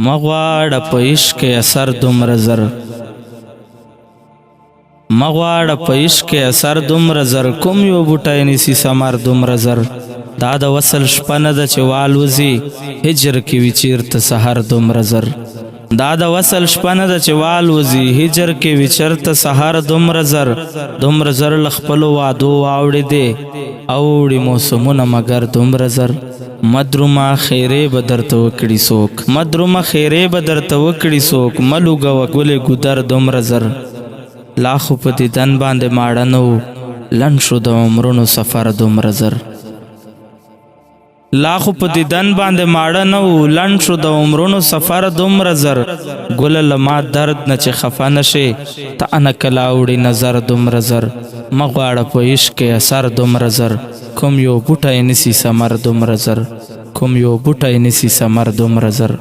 مغواړه په عشق اثر دومره زر مغواړه په عشق اثر دومره زر کوم یو بوټی نیسي ثمر دومره زر دا د وصل شپه نه ده چې والوځي هجر کې وي چیرته سحر دومره زر دا د وصل شپه نه ده چې والوځي هجر کې وي چیرته سحر دومره زر له خپلو وعدو واوړې دی اوړي موسمونه مګر دومره زر مدرومه خیرې به درته وکړي څوک مدرومه خیرې به درته وکړي څوک ملوګه ګلې ګودر دومره زر لا خو په دیدن باندې ماړه نه و لنډ شو د عمرونو سفر دومره زر لا خو په دیدن باندې ماړه نه و لنډ شو د عمرونو سفر دومره زر ګله له ما درد نه چې خفه نشې ته انه کله اوړي نظر دومره زر مه غواړه په عشق اثر دومره زر کوم یو بوټی نیسي ثمر دومره زر کوم یو بوټی نیسي ثمر دومره زر